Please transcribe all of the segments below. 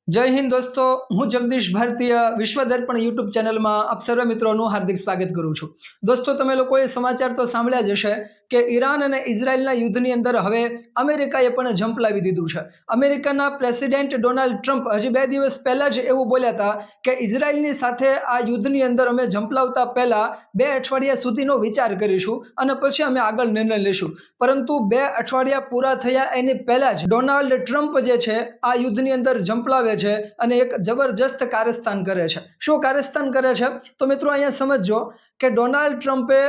જય હિન્દ દોસ્તો, હું જગદીશ ભારતીય વિશ્વ દર્પણ યુટ્યુબ ચેનલમાં આપ સર્વ મિત્રોનું હાર્દિક સ્વાગત કરું છું. દોસ્તો, તમે લોકોએ સમાચાર તો સાંભળ્યા જ હશે કે ઈરાન અને ઇઝરાયલના યુદ્ધની અંદર હવે અમેરિકાએ પણ ઝંપલાવી દીધું છે. અમેરિકાના પ્રેસિડેન્ટ ડોનાલ્ડ ટ્રમ્પ હજી 2 દિવસ પહેલા જ એવું બોલ્યા હતા કે ઇઝરાયલની સાથે આ યુદ્ધની અંદર અમે ઝંપલાવતા પહેલા 2 અઠવાડિયા સુધીનો વિચાર કરીશું અને પછી અમે આગળ નિર્ણય લઈશું. પરંતુ 2 અઠવાડિયા પૂરા થયા એની પહેલા જ ડોનાલ્ડ ટ્રમ્પ જે છે આ યુદ્ધની અંદર ઝંપલાવે છે અને એક જબરજસ્ત કારસ્તાન કરે છે. શું કારસ્તાન કરે છે? તો મિત્રો અહીંયા સમજજો કે ડોનાલ્ડ ટ્રમ્પે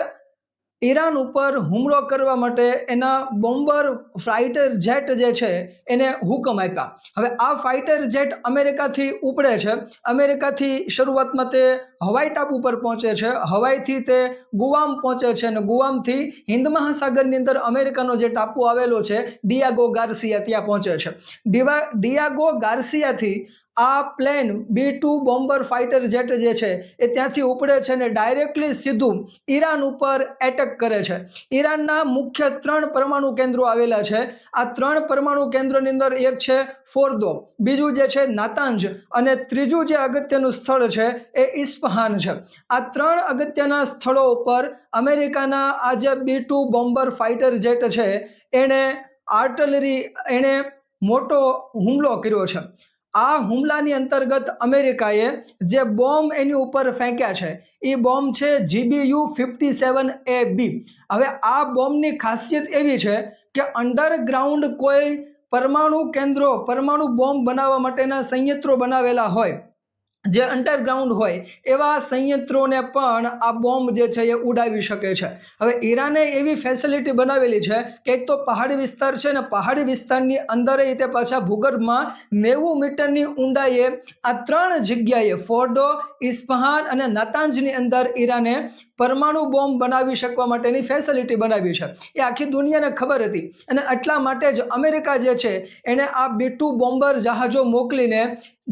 ઈરાન ઉપર હુમલો કરવા માટે એના બોમ્બર ફાઇટર જેટ જે છે એને હુકમ આપ્યા. હવે આ ફાઇટર જેટ અમેરિકાથી ઉપડે છે. અમેરિકાથી શરૂઆતમાં તે હવાઈ ટાપુ પર પહોંચે છે, હવાઈથી તે ગુઆમ પહોંચે છે અને ગુઆમથી હિન્દ મહાસાગરની અંદર અમેરિકાનો જે ટાપુ આવેલો છે ડિયાગો ગાર્સિયા ત્યાં પહોંચે છે. ડિયાગો ગાર્સિયાથી આ plane B-2 bomber fighter jet જે છે એ ત્યાંથી ઉપડે છે અને ડાયરેક્ટલી સીધું ઈરાન ઉપર એટેક કરે છે. ઈરાનના મુખ્ય 3 પરમાણુ કેન્દ્રો આવેલા છે. આ 3 પરમાણુ કેન્દ્રોની અંદર એક છે ફોર્દો, બીજું જે છે નાતાંજ અને ત્રીજું જે અગત્યનું સ્થળ છે એ ઇસ્ફહાન છે. આ 3 અગત્યના સ્થળો ઉપર અમેરિકાના આ જે B-2 બોમ્બર ફાઇટર જેટ છે એણે મોટો હુમલો કર્યો છે. આ હુમલાની અંતર્ગત અમેરિકાએ જે બોમ્બ એની ઉપર ફેંક્યા છે એ બોમ્બ છે GBU-57AB. હવે આ બોમ્બની ખાસિયત એવી છે કે અંડરગ્રાઉન્ડ કોઈ પરમાણુ બોમ્બ બનાવવા માટેના સંયંત્રો બનાવેલા હોય, જે અંડરગ્રાઉન્ડ હોય એવા સંયંત્રોને પણ આ બોમ્બ જે છે એ ઉડાવી શકે છે. હવે ઈરાને એવી ફેસિલિટી બનાવેલી છે કે એક તો પહાડી વિસ્તાર છે ને પહાડી વિસ્તારની અંદર તે પાછા ભૂગર્ભમાં 90 મીટરની ઊંડાઈએ આ 3 જગ્યાએ ફોર્ડો, ઇસ્ફહાન અને નાતાંજની અંદર ઈરાને પરમાણુ બોમ્બ બનાવી શકવા માટેની ફેસિલિટી બનાવી છે. એ આખી દુનિયાને ખબર હતી અને એટલા માટે જ અમેરિકા જે છે એણે આ B-2 બોમ્બર જહાજો મોકલીને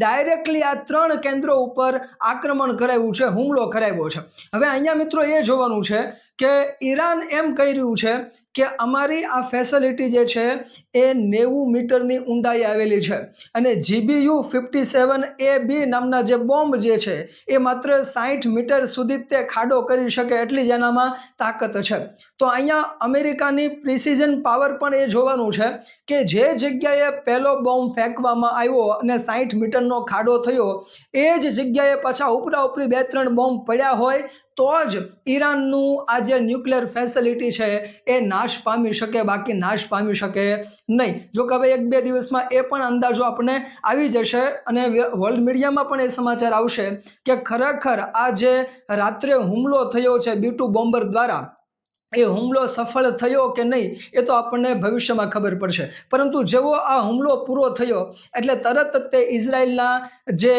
ડાયરેક્ટલી આ 3 કેન્દ્રો ઉપર આક્રમણ કરાવ્યું છે, હુમલો કરાવ્યો છે. હવે અહીંયા મિત્રો એ જોવાનું છે કે ઈરાન એમ કહી રહ્યું છે કે અમારી આ ફેસિલિટી જે છે એ 90 મીટરની ઊંડાઈ આવેલી છે અને GBU-57AB નામના જે બોમ્બ જે છે એ માત્ર 60 મીટર સુધી તે ખાડો કરી શકે એટલી જ એનામાં તાકાત છે. તો અહીંયા અમેરિકાની પ્રિસિઝન પાવર પણ એ જોવાનું છે કે જે જગ્યાએ પહેલો બોમ્બ ફેંકવામાં આવ્યો અને 60 મીટરનો ખાડો થયો એ જ જગ્યાએ પાછા ઉપરા ઉપરી 2-3 બોમ્બ પડ્યા હોય તો જ ઈરાનનું આ જે ન્યુક્લિયર ફેસિલિટી છે એ નાશ પામી શકે, બાકી નાશ પામી શકે નહીં. જો કે હવે 1-2 દિવસમાં એ પણ અંદાજો આપણને આવી જશે અને વર્લ્ડ મીડિયામાં પણ એ સમાચાર આવશે કે ખરેખર આ જે રાત્રે હુમલો થયો છે B-2 બોમ્બર દ્વારા એ હુમલો સફળ થયો કે નહીં એ તો આપણને ભવિષ્યમાં ખબર પડશે. પરંતુ જેવો આ હુમલો પૂરો થયો એટલે તરત જ તે ઇઝરાયલના જે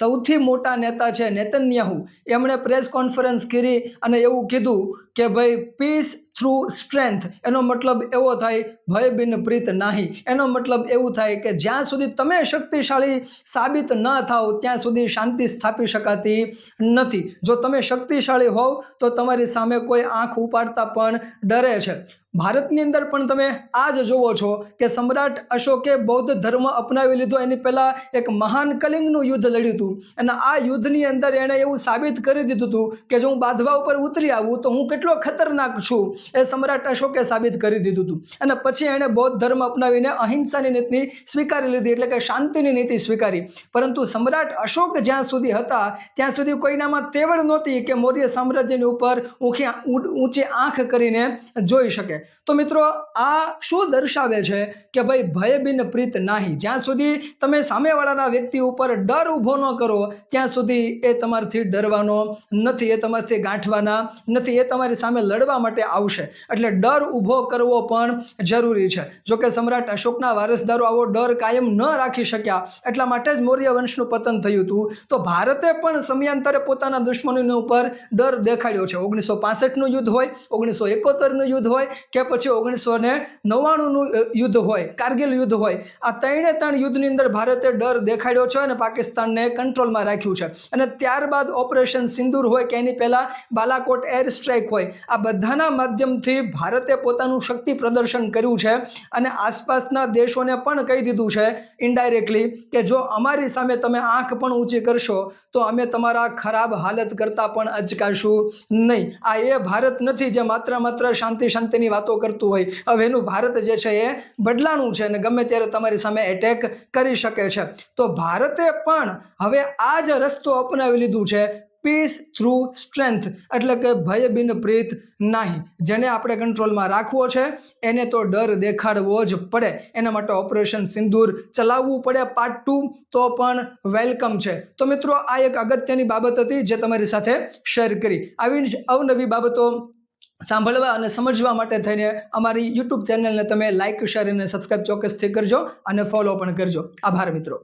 સૌથી મોટા નેતા છે નેતન્યાહુ એમણે પ્રેસ કોન્ફરન્સ કરી અને એવું કીધું કે ભાઈ પીસ થ્રુ સ્ટ્રેન્થ, એનો મતલબ એવો થાય ભય બિન પ્રીત નાહી. એનો મતલબ એવું થાય કે જ્યાં સુધી તમે શક્તિશાળી સાબિત ન થાઓ ત્યાં સુધી શાંતિ સ્થાપી શકાતી નથી. જો તમે શક્તિશાળી હોવ તો તમારી સામે કોઈ આંખ ઉપાડતા પણ ડરે છે. ભારતની અંદર પણ તમે આ જ જોવો છો કે સમ્રાટ અશોકે બૌદ્ધ ધર્મ અપનાવી લીધો. એની પહેલા એક મહાન કલિંગનું યુદ્ધ લડ્યું હતું અને આ યુદ્ધની અંદર એણે એવું સાબિત કરી દીધું હતું કે જો હું બાંધવા ઉપર ઉતરી આવું તો હું કેટલો ખતરનાક છું એ સમ્રાટ અશોકે સાબિત કરી દીધું હતું. અને પછી એણે બૌદ્ધ ધર્મ અપનાવીને અહિંસાની નીતિ સ્વીકારી લીધી, એટલે કે શાંતિની નીતિ સ્વીકારી. પરંતુ સમ્રાટ અશોક જ્યાં સુધી હતા ત્યાં સુધી કોઈનામાં તેવડ નહોતી કે મૌર્ય સામ્રાજ્યની ઉપર ઊંચી આંખ કરીને જોઈ શકે. તો મિત્રો આ શું દર્શાવે છે કે ભાઈ ભય બિન પ્રીત નાહી. જ્યાં સુધી તમે સામેવાળાના વ્યક્તિ ઉપર ડર ઊભો ન કરો ત્યાં સુધી એ તમારથી ડરવાનો નથી, એ તમારથી ગાંઠવાના નથી, એ તમારી સામે લડવા માટે આવશે. એટલે ડર ઊભો કરવો પણ જરૂરી છે. જોકે સમ્રાટ અશોકના વારસદારો આવો ડર કાયમ ન રાખી શક્યા, એટલા માટે જ મૌર્ય વંશનું પતન થયું હતું. તો ભારતે પણ સમયાંતરે પોતાના દુશ્મનોની ઉપર ડર દેખાડ્યો છે. 1965નું યુદ્ધ હોય, 1971નું યુદ્ધ હોય કે પછી 1999નું યુદ્ધ હોય, કારગિલ યુદ્ધ હોય, આ ત્રણ યુદ્ધની અંદર ભારતે ડર દેખાડ્યો છે અને પાકિસ્તાનને કંટ્રોલમાં રાખ્યું છે. અને ત્યારબાદ ઓપરેશન સિંદૂર હોય કે એની પહેલા બાલાકોટ એર સ્ટ્રાઇક હોય, આ બધાના માધ્યમથી ભારતે પોતાનું શક્તિ પ્રદર્શન કર્યું છે અને આસપાસના દેશોને પણ કહી દીધું છે ઇનડાયરેક્ટલી કે જો અમારી સામે તમે આંખ પણ ઊંચી કરશો તો અમે તમારા ખરાબ હાલત કરતા પણ અચકાશું નહીં. આ એ ભારત નથી જે માત્ર શાંતિની વાતો કરતું હોય. હવે એનું ભારત જે છે એ બદલાનું છે અને ગમે ત્યારે તમારી સામે એટેક કરી શકે છે. તો ભારતે પણ હવે આ જ રસ્તો અપનાવી લીધું છે, પીસ થ્રુ સ્ટ્રેન્થ, એટલે કે ભય બિન પ્રીત નહીં. જેને આપણે કંટ્રોલમાં રાખવો છે એને તો ડર દેખાડવો જ પડે. એના માટે ઓપરેશન સિંદૂર ચલાવવું પડે પાર્ટ 2 તો પણ વેલકમ છે. તો મિત્રો આ એક અગત્યની બાબત હતી જે તમારી સાથે શેર કરી. આવી જ અવનવી બાબતો સાંભળવા અને સમજવા માટે થઈને અમારી યુટ્યુબ ચેનલને તમે લાઇક, શેર અને સબસ્ક્રાઇબ ચોક્કસથી કરજો અને ફોલો પણ કરજો. આભાર મિત્રો.